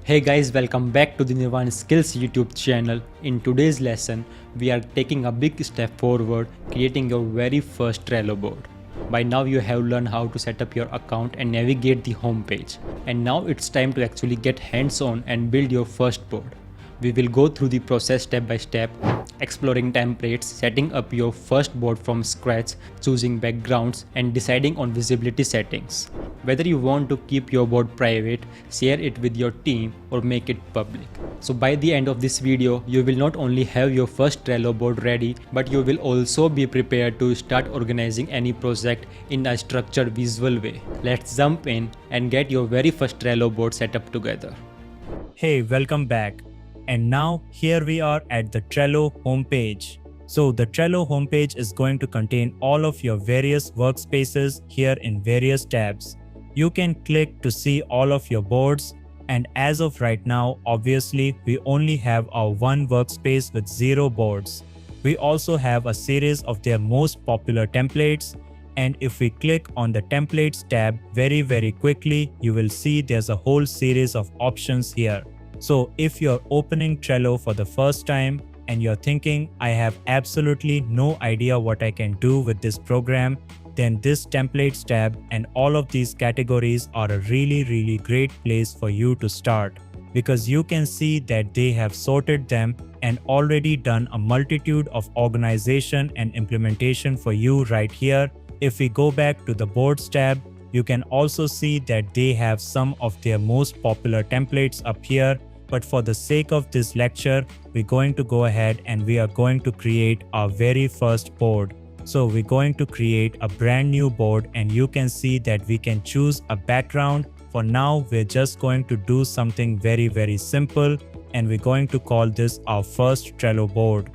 Hey guys, welcome back to the Nirvana Skills YouTube channel. In today's lesson, we are taking a big step forward, creating your very first Trello board. By now you have learned how to set up your account and navigate the home page. And now it's time to actually get hands-on and build your first board. We will go through the process step by step, exploring templates, setting up your first board from scratch, choosing backgrounds, and deciding on visibility settings. Whether you want to keep your board private, share it with your team, or make it public. So by the end of this video, you will not only have your first Trello board ready, but you will also be prepared to start organizing any project in a structured visual way. Let's jump in and get your very first Trello board set up together. Hey, welcome back. And now here we are at the Trello homepage. So the Trello homepage is going to contain all of your various workspaces here in various tabs. You can click to see all of your boards, and as of right now, obviously we only have our one workspace with 0 boards. We also have a series of their most popular templates, and if we click on the templates tab very quickly, you will see there's a whole series of options here. So if you're opening Trello for the first time and you're thinking, I have absolutely no idea what I can do with this program, then this templates tab and all of these categories are a really great place for you to start, because you can see that they have sorted them and already done a multitude of organization and implementation for you right here. If we go back to the boards tab, you can also see that they have some of their most popular templates up here. But for the sake of this lecture, we're going to go ahead and we are going to create our very first board. So we're going to create a brand new board, and you can see that we can choose a background. For now, we're just going to do something very simple, and we're going to call this our first Trello board.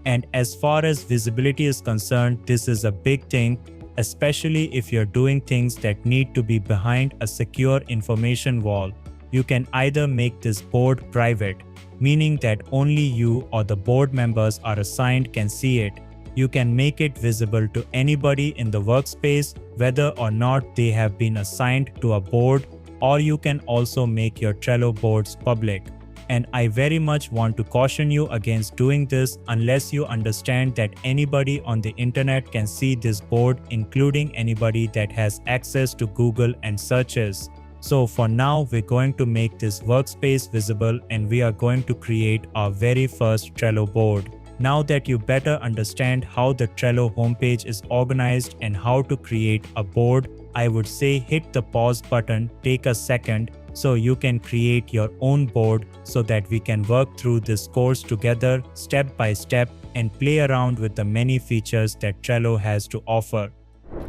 And as far as visibility is concerned, this is a big thing, especially if you're doing things that need to be behind a secure information wall. You can either make this board private, meaning that only you or the board members are assigned can see it. You can make it visible to anybody in the workspace, whether or not they have been assigned to a board, or you can also make your Trello boards public. And I very much want to caution you against doing this unless you understand that anybody on the internet can see this board, including anybody that has access to Google and searches. So for now, we're going to make this workspace visible, and we are going to create our very first Trello board. Now that you better understand how the Trello homepage is organized and how to create a board, I would say hit the pause button, take a second, so you can create your own board so that we can work through this course together step by step and play around with the many features that Trello has to offer.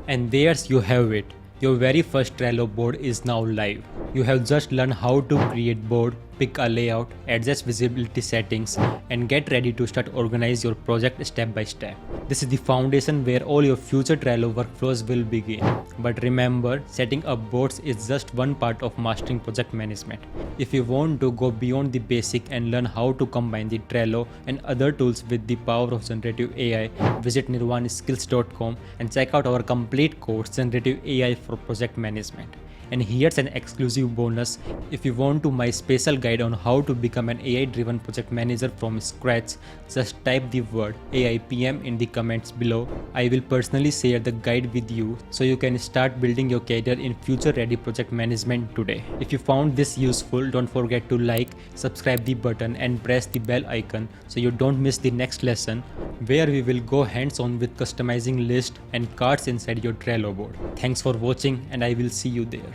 And there's you have it. Your very first Trello board is now live. You have just learned how to create board, pick a layout, adjust visibility settings, and get ready to start organize your project step by step. This is the foundation where all your future Trello workflows will begin. But remember, setting up boards is just one part of mastering project management. If you want to go beyond the basic and learn how to combine the Trello and other tools with the power of generative AI, visit nirvanaskills.com and check out our complete course, Generative AI for Project Management. And here's an exclusive bonus. If you want to my special guide on how to become an AI-driven project manager from scratch, just type the word AIPM in the comments below. I will personally share the guide with you so you can start building your career in future-ready project management today. If you found this useful, don't forget to like, subscribe the button and press the bell icon so you don't miss the next lesson, where we will go hands-on with customizing lists and cards inside your Trello board. Thanks for watching, and I will see you there.